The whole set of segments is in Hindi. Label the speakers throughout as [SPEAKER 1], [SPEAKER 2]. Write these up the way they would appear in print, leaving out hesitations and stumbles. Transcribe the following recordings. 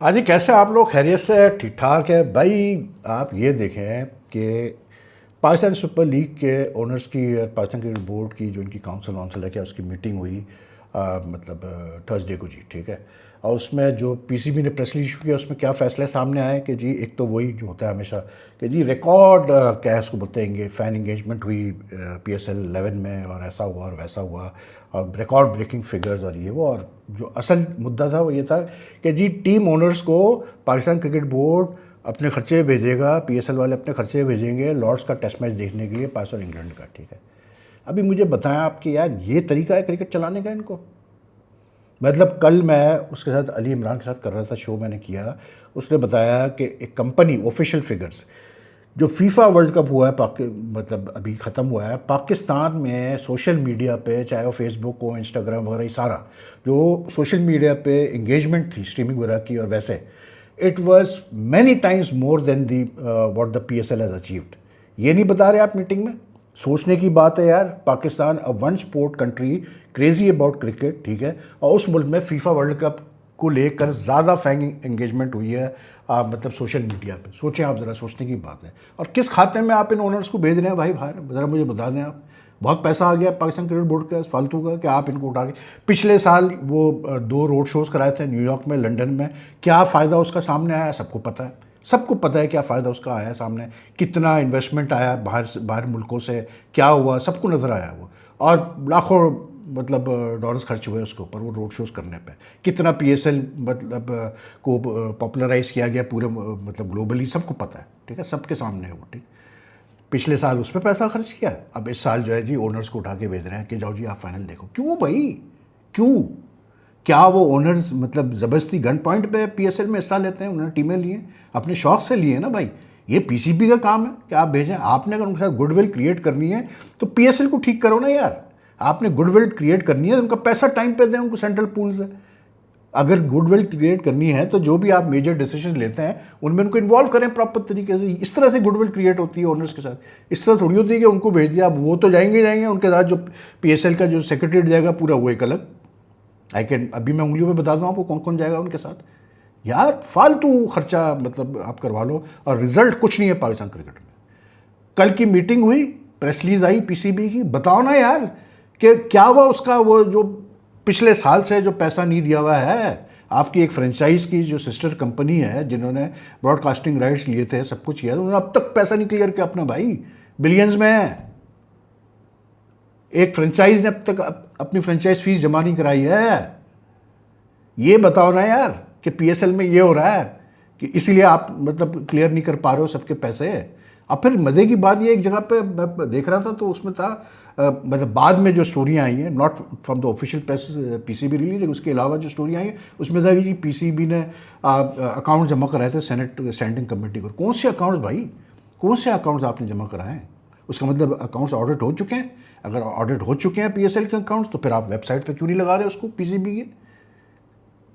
[SPEAKER 1] हाँ जी, कैसे आप लोग? खैरियत से? ठीक ठाक है भाई। आप ये देखें कि पाकिस्तान सुपर लीग के ओनर्स की और पाकिस्तान क्रिकेट बोर्ड की जो इनकी काउंसिल वाउंसिल है, क्या उसकी मीटिंग हुई मतलब थर्सडे को जी, ठीक है। और उसमें जो पीसीबी ने प्रेस रिलीज इशू किया, उसमें क्या फैसले सामने आए कि जी एक तो वही जो होता है हमेशा कि जी रिकॉर्ड क्या है उसको बोलते हैं, फ़ैन इंगेजमेंट हुई पीएसएल 11 में, और ऐसा हुआ और वैसा हुआ, और रिकॉर्ड ब्रेकिंग फिगर्स और ये वो। और जो असल मुद्दा था वो ये था कि जी टीम ओनर्स को पाकिस्तान क्रिकेट बोर्ड अपने खर्चे भेजेगा, पीएसएल वाले अपने खर्चे भेजेंगे लॉर्ड्स का टेस्ट मैच देखने के लिए, पाकिस्तान इंग्लैंड का, ठीक है। अभी मुझे बताएं आप कि यार ये तरीका है क्रिकेट चलाने का इनको? मतलब कल मैं उसके साथ अली इमरान के साथ कर रहा था, शो मैंने किया। उसने बताया कि एक कंपनी ऑफिशियल फिगर्स जो फीफा वर्ल्ड कप हुआ है मतलब अभी ख़त्म हुआ है, पाकिस्तान में सोशल मीडिया पे, चाहे वो फेसबुक हो, इंस्टाग्राम वगैरह, ये सारा जो सोशल मीडिया पे इंगेजमेंट थी स्ट्रीमिंग वगैरह की, और वैसे it was many times more than the what the PSL has achieved. ये नहीं बता रहे आप मीटिंग में? सोचने की बात है यार। Pakistan a one sport country, crazy about cricket, ठीक है, और उस मुल्क में फीफा वर्ल्ड कप को लेकर ज़्यादा फैन एंगेजमेंट हुई है मतलब सोशल मीडिया पे। सोचें आप ज़रा, सोचने की बात है। और किस खाते में आप इन ओनर्स को भेज रहे हैं भाई बाहर? ज़रा मुझे बता दें आप। बहुत पैसा आ गया पाकिस्तान क्रिकेट बोर्ड का फालतू का कि आप इनको उठा के, पिछले साल वो 2 रोड शोज़ कराए थे न्यूयॉर्क में, लंदन में। क्या फ़ायदा उसका सामने आया? सबको पता है, सबको पता है क्या फ़ायदा उसका आया सामने, कितना इन्वेस्टमेंट आया बाहर मुल्कों से, क्या हुआ, सबको नज़र आया वो। और लाखों मतलब डॉलर्स खर्च हुए उसके ऊपर, वो रोड शोज़ करने पे। कितना पीएसएल मतलब को पॉपुलराइज़ किया गया पूरे मतलब ग्लोबली, सबको पता है, ठीक है, सबके सामने है वो, ठीक। पिछले साल उस पर पैसा खर्च किया, अब इस साल जो है जी ओनर्स को उठा के भेज रहे हैं कि जाओ जी आप फाइनल देखो। क्यों भाई, क्यों? क्या वो ओनर्स मतलब ज़बरदस्ती गन पॉइंट पे पीएसएल में हिस्सा लेते हैं? उन्होंने टीमें लिए, अपने शौक से लिए ना भाई। ये पीसीबी का काम है कि आप भेजें। आपने अगर उनके साथ गुडविल क्रिएट करनी है तो पीएसएल को ठीक करो ना यार। आपने गुडविल क्रिएट करनी है तो उनका पैसा टाइम पे दें उनको सेंट्रल पूल से। अगर गुडविल क्रिएट करनी है तो जो भी आप मेजर डिसीजन लेते हैं उनमें उनको इन्वॉल्व करें प्रॉपर तरीके से। इस तरह से गुडविल क्रिएट होती है ओनर्स के साथ। इस तरह थोड़ी होती है कि उनको भेज दिया, अब वो तो जाएंगे जाएंगे, उनके साथ जो पीएसएल का जो सेक्रेटरी जाएगा पूरा वो एक अलग। आई कैन अभी मैं उंगलियों पे बता दूँ आपको कौन कौन जाएगा उनके साथ। यार फालतू खर्चा मतलब आप करवा लो और रिजल्ट कुछ नहीं है पाकिस्तान क्रिकेट में। कल की मीटिंग हुई, प्रेस रिलीज आई पीसीबी की, बताओ ना यार कि क्या हुआ उसका, वो जो पिछले साल से जो पैसा नहीं दिया हुआ है। आपकी एक फ्रेंचाइज की जो सिस्टर कंपनी है जिन्होंने ब्रॉडकास्टिंग राइट्स लिए थे, सब कुछ किया, उन्होंने अब तक पैसा नहीं क्लियर किया अपना भाई, बिलियंस में है। एक फ्रेंचाइज ने अब तक अपनी फ्रेंचाइज फीस जमा नहीं कराई है। ये बताओ ना यार कि पीएसएल में ये हो रहा है कि इसीलिए आप मतलब क्लियर नहीं कर पा रहे हो सबके पैसे। अब फिर मज़े की बात ये, एक जगह पे मैं देख रहा था तो उसमें था मतलब बाद में जो स्टोरियाँ आई हैं, not from the official press PCB release, लेकिन उसके अलावा जो स्टोरी आई है उसमें था कि पीसीबी ने अकाउंट जमा कराए थे सेनेट स्टैंडिंग कमेटी को। कौन से अकाउंट्स भाई, कौन से अकाउंट्स आपने जमा कराए हैं? उसका मतलब अकाउंट्स ऑडिट हो चुके हैं? अगर ऑडिट हो चुके हैं पीएसएल के अकाउंट्स तो फिर आप वेबसाइट पे क्यों नहीं लगा रहे उसको? पीसीबी के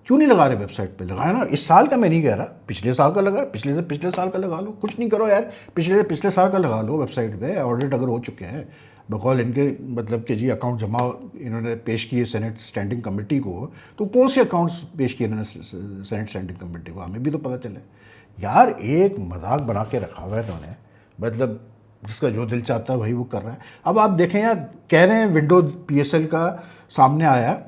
[SPEAKER 1] क्यों नहीं लगा रहे वेबसाइट पे? लगाया ना, इस साल का मैं नहीं कह रहा, पिछले साल का लगा, पिछले से पिछले साल का लगा लो, कुछ नहीं करो यार, पिछले से पिछले साल का लगा लो वेबसाइट पे। ऑडिट अगर हो चुके हैं बकौल इनके मतलब कि जी अकाउंट जमा इन्होंने पेश किए सेनेट स्टैंडिंग कमेटी को, तो कौन से अकाउंट्स पेश किए इन्होंने सेनेट स्टैंडिंग कमेटी को, हमें भी तो पता चले। यार एक मजाक बना के रखा हुआ है इन्होंने, मतलब जिसका जो दिल चाहता है वही वो कर रहा है। अब आप देखें यार, कह रहे हैं विंडो पीएसएल का सामने आया,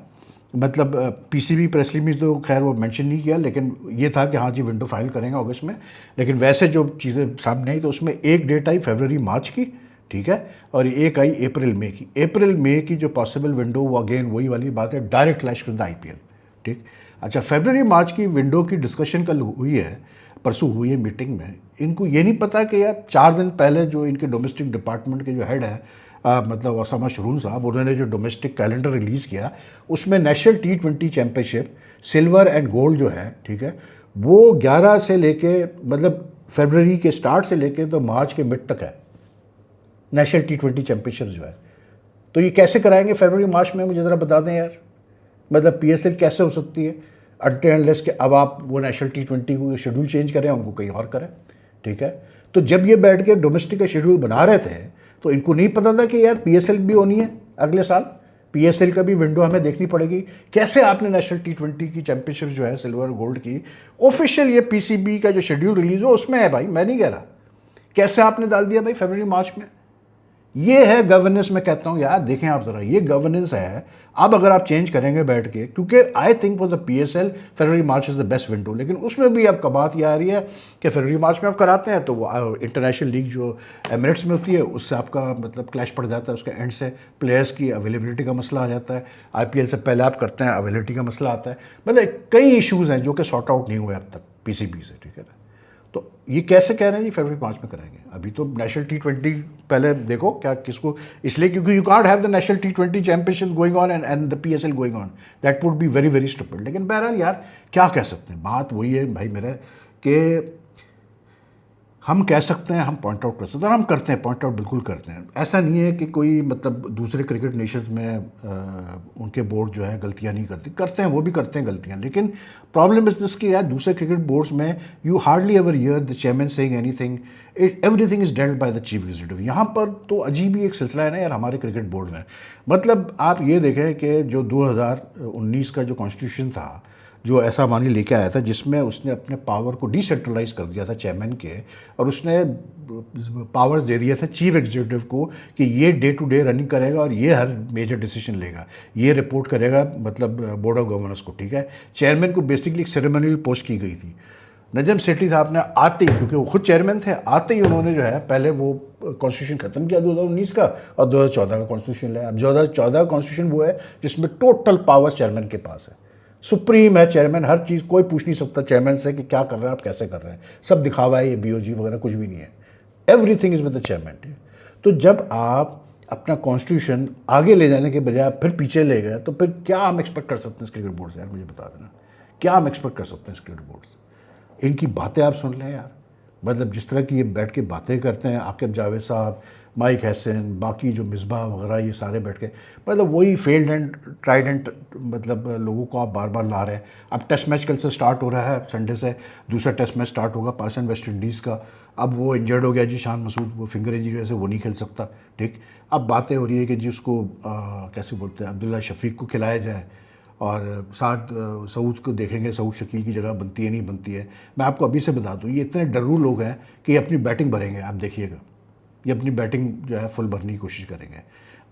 [SPEAKER 1] मतलब पीसीबी प्रेस रिलीज तो खैर वो मेंशन नहीं किया, लेकिन ये था कि हाँ जी विंडो फाइल करेंगे अगस्त में। लेकिन वैसे जो चीज़ें सामने आई तो उसमें एक डेट आई फरवरी मार्च की, ठीक है, और एक आई अप्रैल मई की। अप्रैल मई की जो पॉसिबल विंडो, वो अगेन वही वाली बात है, direct clash with the IPL, ठीक। अच्छा, फरवरी मार्च की विंडो की डिस्कशन कल हुई है, परसों हुई है मीटिंग में। इनको ये नहीं पता कि यार 4 दिन पहले जो इनके डोमेस्टिक डिपार्टमेंट के जो हेड है मतलब ओसामा शरून साहब, उन्होंने जो डोमेस्टिक कैलेंडर रिलीज़ किया उसमें national T20 championship silver and gold जो है, ठीक है, वो 11 से लेके मतलब फरवरी के स्टार्ट से लेके तो मार्च के मिड तक है नेशनल T20 चैम्पियनशिप जो है। तो ये कैसे कराएंगे फरवरी मार्च में, मुझे ज़रा बता दें यार। मतलब पीएसएल कैसे हो सकती है अनटिल अनलेस के अब आप वो नेशनल T20 को शेड्यूल चेंज करें, उनको कहीं और करें, ठीक है। तो जब ये बैठ के डोमेस्टिक का शेड्यूल बना रहे थे तो इनको नहीं पता था कि यार पीएसएल भी होनी है अगले साल? PSL का भी विंडो हमें देखनी पड़ेगी। कैसे आपने नेशनल T20 की चैंपियनशिप जो है सिल्वर गोल्ड की ऑफिशियल ये PCB का जो शेड्यूल रिलीज हो उसमें है भाई, मैं नहीं कह रहा। कैसे आपने डाल दिया भाई फरवरी मार्च में? ये है गवर्नेंस। मैं कहता हूँ यार देखें आप ज़रा, ये गवर्नेंस है। अब अगर आप चेंज करेंगे बैठ के, क्योंकि I think for the PSL February March is the best window, लेकिन उसमें भी अब बात ये आ रही है कि फरवरी मार्च में आप कराते हैं तो वो इंटरनेशनल लीग जो एमिरेट्स में होती है उससे आपका मतलब क्लैश पड़ जाता है, उसके एंड से प्लेयर्स की अवेलेबिलिटी का मसला आ जाता है। IPL से पहले आप करते हैं, अवेलेबिलिटी का मसला आता है। मतलब कई इशूज़ हैं जो कि सॉर्ट आउट नहीं हुए अब तक PCB से, ठीक है ना। तो ये कैसे कह रहे हैं जी फरवरी 5 में कराएंगे? अभी तो नेशनल T20 पहले देखो क्या किसको, इसलिए क्योंकि you can't have the national T20 championship going on and the PSL going on, that would be very very stupid. लेकिन बहरहाल यार क्या कह सकते हैं, बात वही है भाई मेरा कि हम कह सकते हैं, हम पॉइंट आउट कर सकते हैं और हम करते हैं, पॉइंट आउट बिल्कुल करते हैं। ऐसा नहीं है कि कोई मतलब दूसरे क्रिकेट नेशंस में उनके बोर्ड जो है गलतियां नहीं करते हैं, वो भी करते हैं गलतियां। लेकिन प्रॉब्लम इज दिस कि यार दूसरे क्रिकेट बोर्ड्स में you hardly ever hear the chairman saying anything, everything is dealt by the chief executive. यहाँ पर तो अजीब ही एक सिलसिला है ना यार हमारे क्रिकेट बोर्ड में। मतलब आप ये देखें कि जो 2019 का जो कॉन्स्टिट्यूशन था, जो ऐसा मानी लेके आया था जिसमें उसने अपने पावर को डिसेंट्रलाइज कर दिया था चेयरमैन के, और उसने पावर दे दिया था चीफ एग्जीक्यूटिव को कि ये डे टू डे रनिंग करेगा और ये हर मेजर डिसीजन लेगा, ये रिपोर्ट करेगा मतलब बोर्ड ऑफ गवर्नर्स को, ठीक है। चेयरमैन को बेसिकली एक सेरेमोनियल पोस्ट की गई थी। नजम सेठी साहब ने आते ही, क्योंकि वो खुद चेयरमैन थे, आते ही उन्होंने जो है पहले वो कॉन्स्टिट्यूशन खत्म किया 2019 का और 2014 का कॉन्स्टिट्यूशन लाया। अब 2014 का कॉन्स्टिट्यूशन वो है जिसमें टोटल पावर चेयरमैन के पास है, सुप्रीम है चेयरमैन, हर चीज़ कोई पूछ नहीं सकता चेयरमैन से कि क्या कर रहे हैं आप, कैसे कर रहे हैं, सब दिखावा है, ये BOG वगैरह कुछ भी नहीं है, everything is with the chairman. तो जब आप अपना कॉन्स्टिट्यूशन आगे ले जाने के बजाय फिर पीछे ले गए तो फिर क्या हम एक्सपेक्ट कर सकते हैं इस क्रिकेट बोर्ड से? यार मुझे बता देना, क्या हम एक्सपेक्ट कर सकते हैं इस क्रिकेट बोर्ड से? इनकी बातें आप सुन लें यार, मतलब जिस तरह की ये बैठ के बातें करते हैं, आकिब जावेद साहब, माइक हैसन, बाकी जो मिसबाह वगैरह, ये सारे बैठ के मतलब वही फेल्ड एंड ट्राइडेंट मतलब लोगों को आप बार बार ला रहे हैं। अब टेस्ट मैच कल से स्टार्ट हो रहा है, संडे से दूसरा टेस्ट मैच स्टार्ट होगा पाकिस्तान वेस्ट इंडीज़ का। अब वो इंजर्ड हो गया जी शान मसूद, वो फिंगर इंजरी वजह से वो नहीं खेल सकता, ठीक। अब बातें हो रही है कि जी उसको कैसे बोलते हैं, अब्दुल्ला शफीक को खिलाया जाए और साथ सऊद को देखेंगे, सऊद शकील की जगह बनती है नहीं बनती है। मैं आपको अभी से बता दूँ, ये इतने डर्रू लोग हैं कि ये अपनी बैटिंग भरेंगे, आप देखिएगा, ये अपनी बैटिंग जो है फुल भरने की कोशिश करेंगे।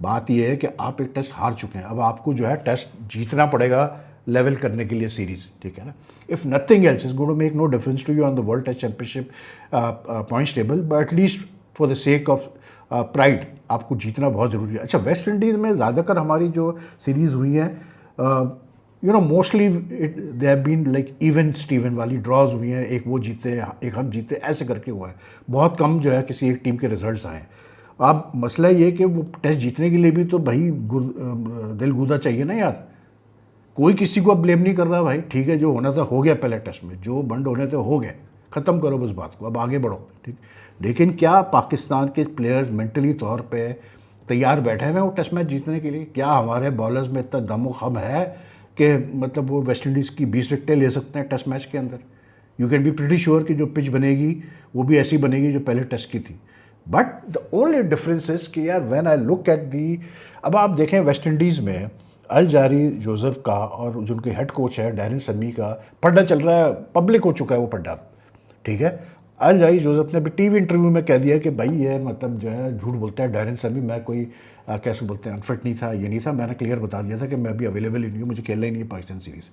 [SPEAKER 1] बात ये है कि आप एक टेस्ट हार चुके हैं, अब आपको जो है टेस्ट जीतना पड़ेगा लेवल करने के लिए सीरीज़, ठीक है ना। If nothing else is going to make no difference to you on the world test championship points table, but at least for the sake of pride आपको जीतना बहुत ज़रूरी है। अच्छा, वेस्ट इंडीज़ में ज़्यादातर हमारी जो सीरीज़ हुई हैं you know mostly it they have been like even steven वाली ड्रॉज हुई हैं, एक वो जीते एक हम जीते, ऐसे करके हुआ है। बहुत कम जो है किसी एक टीम के रिजल्ट्स आए। अब मसला ये कि वो टेस्ट जीतने के लिए भी तो भाई दिल गूदा चाहिए ना यार। कोई किसी को अब ब्लेम नहीं कर रहा भाई, ठीक है, जो होना था हो गया पहले टेस्ट में, जो बंड होने थे हो गए, ख़त्म करो बस बात को, अब आगे बढ़ो, ठीक। लेकिन क्या पाकिस्तान के प्लेयर्स मेंटली तौर पे तैयार बैठे हैं वो टेस्ट मैच जीतने के लिए? क्या हमारे बॉलर्स में इतना दम खम है कि मतलब वो वेस्ट इंडीज़ की 20 विकेटें ले सकते हैं टेस्ट मैच के अंदर? You can be pretty sure कि जो पिच बनेगी वो भी ऐसी बनेगी जो पहले टेस्ट की थी। But the only difference is कि यार when I look at the, अब आप देखें वेस्ट इंडीज़ में अल जारी जोसेफ का और जो उनके हेड कोच है डैरेन समी का पड्डा चल रहा है, पब्लिक हो चुका है वो पड्डा, ठीक है। अल जारी जोसेफ ने अभी टीवी इंटरव्यू में कह दिया कि भाई ये मतलब जो है झूठ बोलता है डैरेन समी, मैं कोई कैसे बोलते हैं अनफिट नहीं था, ये नहीं था, मैंने क्लियर बता दिया था कि मैं अभी अवेलेबल ही नहीं हूँ, मुझे खेलना ही नहीं है Pakistan series,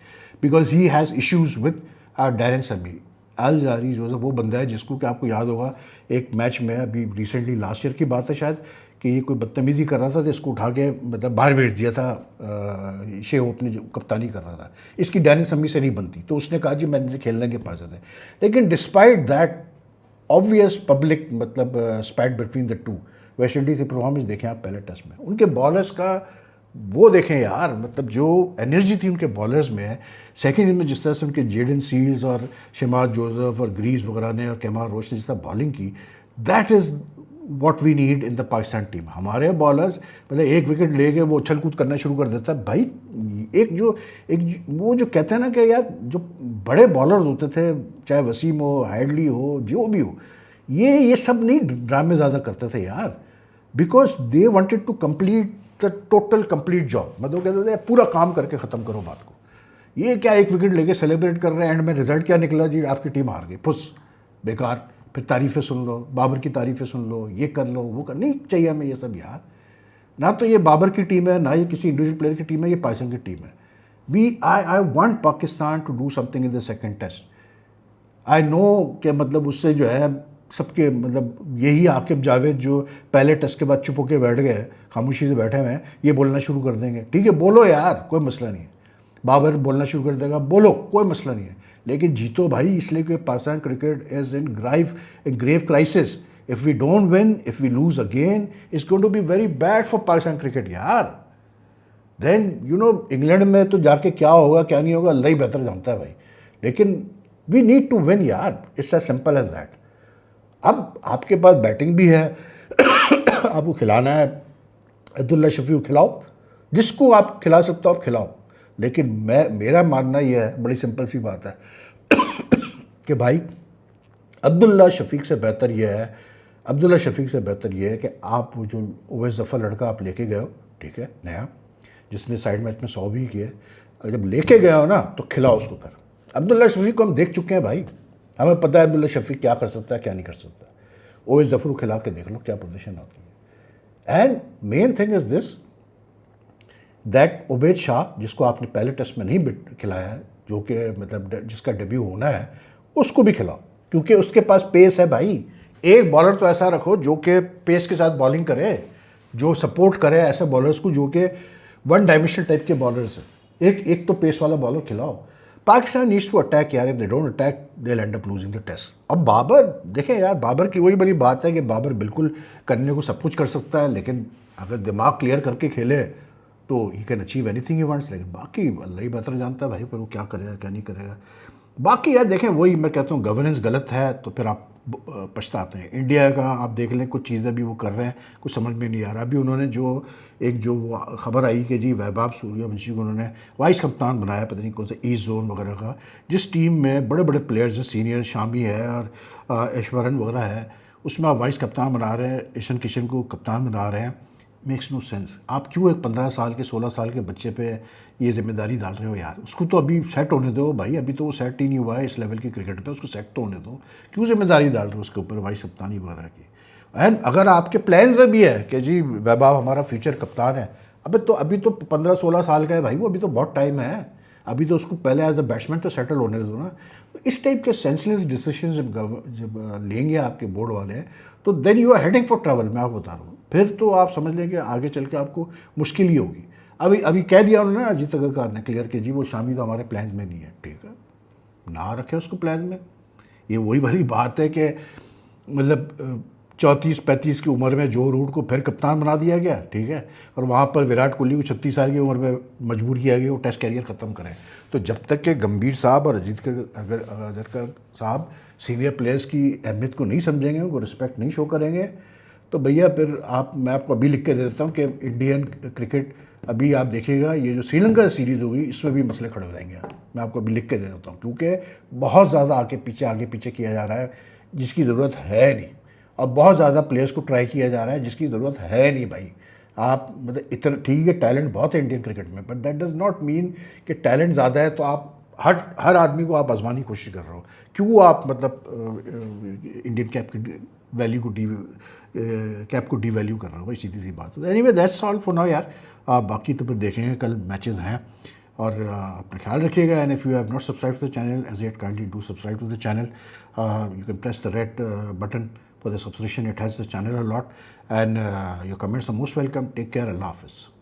[SPEAKER 1] because he has issues with Darren Sammy. अल जारी जोसेफ वो बंदा है जिसको कि आपको याद होगा एक मैच में अभी रिसेंटली लास्ट ईयर की बात है शायद, कि ये कोई बदतमीज़ी कर रहा था तो इसको उठा के मतलब बाहर भेज दिया था शे होप ने, जो कप्तानी कर रहा था, इसकी डैरेन समी से नहीं बनती, तो उसने कहा जी मैंने खेलना नहीं पा सकता। लेकिन डिस्पाइट दैट ऑब्वियस पब्लिक मतलब spat between the two, West Indies की परफॉर्मेंस देखें आप पहले टेस्ट में, उनके बॉलर्स का वो देखें यार, मतलब जो एनर्जी थी उनके बॉलर्स में। सेकंड इनिंग में जिस तरह से उनके जेडन सील्स और शमाद जोसेफ और ग्रीव्स वगैरह ने और केमाल रोच ने जिस तरह बॉलिंग की, that is what we need in the Pakistan team. हमारे बॉलर्स मतलब एक विकेट लेके वो उछल कूद करना शुरू कर देता है भाई। एक वो जो कहते हैं ना कि यार जो बड़े बॉलर होते थे, चाहे वसीम हो, हैडली हो, जो भी हो, ये सब नहीं ड्रामे ज़्यादा करते थे यार, because they wanted to complete the total complete job, मतलब वो कहते थे पूरा काम करके ख़त्म करो बात को। ये क्या एक विकेट लेके सेलिब्रेट कर रहे हैं, एंड में रिजल्ट क्या निकला जी, आपकी टीम हार गई, फुस, बेकार। फिर तारीफ़ें सुन लो, बाबर की तारीफ़ें सुन लो, ये कर लो वो कर, नहीं चाहिए हमें ये सब यार। ना तो ये बाबर की टीम है, ना ये किसी इंडिविजुअल प्लेयर की टीम है, ये पाकिस्तान की टीम है। I want Pakistan to do something in the second test. I know कि मतलब उससे जो है सबके, मतलब यही आकिब जावेद जो पहले टेस्ट के बाद चुप होकर बैठ गए, खामोशी से बैठे हुए हैं, ये बोलना शुरू कर देंगे। ठीक है, बोलो यार, कोई मसला नहीं है। बाबर बोलना शुरू कर देगा, बोलो, कोई मसला नहीं है। लेकिन जीतो भाई, इसलिए कि Pakistan cricket is in grave crisis. If we don't win, if we lose again, it's going to be very bad for Pakistan cricket यार। देन इंग्लैंड में तो जाके क्या होगा क्या नहीं होगा अल्लाह ही बेहतर जानता है भाई। लेकिन वी नीड टू विन यार, it's as simple as that. अब आपके पास बैटिंग भी है आपको खिलाना है, अब्दुल्ला शफी को खिलाओ, जिसको आप खिला सकते हो आप खिलाओ। लेकिन मेरा मानना यह है, बड़ी सिंपल सी बात है कि भाई अब्दुल्ला शफीक से बेहतर यह है, अब्दुल्ला शफीक से बेहतर यह है कि आप वो जो ओवैस जफ़र लड़का आप लेके गए हो, ठीक है, नया, जिसने साइड मैच में 100 भी किए, जब लेके गए हो ना तो खिलाओ उसको। फिर अब्दुल्ला शफीक को हम देख चुके हैं भाई, हमें पता है अब्दुल्ला शफीक क्या कर सकता है क्या नहीं कर सकता। ओवैस जफ़र को खिला के देख लो क्या पोजीशन आती है। And main thing is this that Ubaid Shah, जिसको आपने पहले टेस्ट में नहीं खिलाया है, जो कि मतलब जिसका डेब्यू होना है, उसको भी खिलाओ, क्योंकि उसके पास पेस है भाई। एक बॉलर तो ऐसा रखो जो कि पेस के साथ बॉलिंग करे, जो सपोर्ट करे ऐसे बॉलर्स को जो कि वन डायमेंशनल टाइप के बॉलर्स हैं। एक तो पेस वाला बॉलर खिलाओ। पाकिस्तान नीड्स टू अटैक यार, if they don't attack they will end up losing the test. अब बाबर देखें यार, बाबर की वही बड़ी बात है कि बाबर बिल्कुल करने को सब कुछ कर सकता है, लेकिन अगर दिमाग क्लियर करके खेले तो he can achieve anything he wants. लेकिन बाकी अल्लाह ही बेहतर जानता है भाई, पर वो क्या करेगा क्या नहीं करेगा। बाकी यार देखें, वही मैं कहता हूँ, गवर्नेंस गलत है तो फिर आप पछताते हैं। इंडिया का आप देख लें, कुछ चीज़ें भी वो कर रहे हैं, कुछ समझ में नहीं आ रहा। अभी उन्होंने जो वो खबर आई कि जी वैभव सूर्यवंशी को उन्होंने वाइस कप्तान बनाया, पता नहीं कौन सा ईस्ट जोन वगैरह का, जिस टीम में बड़े बड़े प्लेयर्स हैं, सीनियर शामी है और ऐश्वर्यन वगैरह है, उसमें आप वाइस कप्तान बना रहे हैं, ईशान किशन को कप्तान बना रहे हैं। Makes no sense. आप क्यों एक 15 साल के 16 साल के बच्चे पे ये जिम्मेदारी डाल रहे हो यार? उसको तो अभी सेट होने दो भाई, अभी तो वो सेट ही नहीं हुआ है इस लेवल की क्रिकेट पे, उसको सेट तो होने दो। क्यों जिम्मेदारी डाल रहे हो उसके ऊपर वाइस कप्तानी वगैरह की? एंड अगर आपके प्लान्स में भी है कि जी वैभव हमारा फ्यूचर कप्तान है, अभी तो 15-16 साल का है भाई वो, अभी तो बहुत टाइम है। अभी तो उसको पहले एज अ बैट्समैन तो सेटल होने दो ना। तो इस टाइप के सेंसलेस डिसीजन जब लेंगे आपके बोर्ड वाले, तो then you are heading for travel. मैं आपको बता रहा हूँ, फिर तो आप समझ लें कि आगे चल के आपको मुश्किल ही होगी। अभी कह दिया उन्होंने अजीत अग्रकर ने क्लियर कि जी वो शामी तो हमारे प्लान में नहीं है। ठीक है, ना रखे उसको प्लान में। ये वही वाली बात है कि मतलब 34-35 की उम्र में जो रूट को फिर कप्तान बना दिया गया, ठीक है, और वहाँ पर विराट कोहली को 36 साल की उम्र में मजबूर किया गया वो टेस्ट कैरियर ख़त्म करें। तो जब तक के गंभीर साहब और अजीत अग्रकर साहब सीनियर प्लेयर्स की अहमियत को नहीं समझेंगे, उनको रिस्पेक्ट नहीं शो करेंगे, तो भैया फिर मैं आपको अभी लिख के दे देता हूँ कि इंडियन क्रिकेट अभी आप देखिएगा, ये जो श्रीलंका सीरीज़ होगी इसमें भी मसले खड़े हो जाएंगे। मैं आपको अभी लिख के दे देता हूँ, क्योंकि बहुत ज़्यादा आगे पीछे किया जा रहा है जिसकी ज़रूरत है नहीं, और बहुत ज़्यादा प्लेयर्स को ट्राई किया जा रहा है जिसकी ज़रूरत है नहीं भाई। आप मतलब इतना ठीक है, टैलेंट बहुत है इंडियन क्रिकेट में, but that does not mean कि टैलेंट ज़्यादा है तो आप हर आदमी को आप आजमाने की कोशिश कर रहे हो। क्यों आप मतलब इंडियन कैप को डीवैल्यू कर रहे हो भाई, सीधी सी बात। तो anyway that's all for now यार। बाकी तो फिर देखेंगे, कल मैचेस हैं, और अपना ख्याल रखिएगा। And if you have not subscribe to the channel as yet, kindly do subscribe to the channel. You can press the red button for the subscription. It helps the channel a lot, and your comments are most welcome. Take care. Allah Hafiz.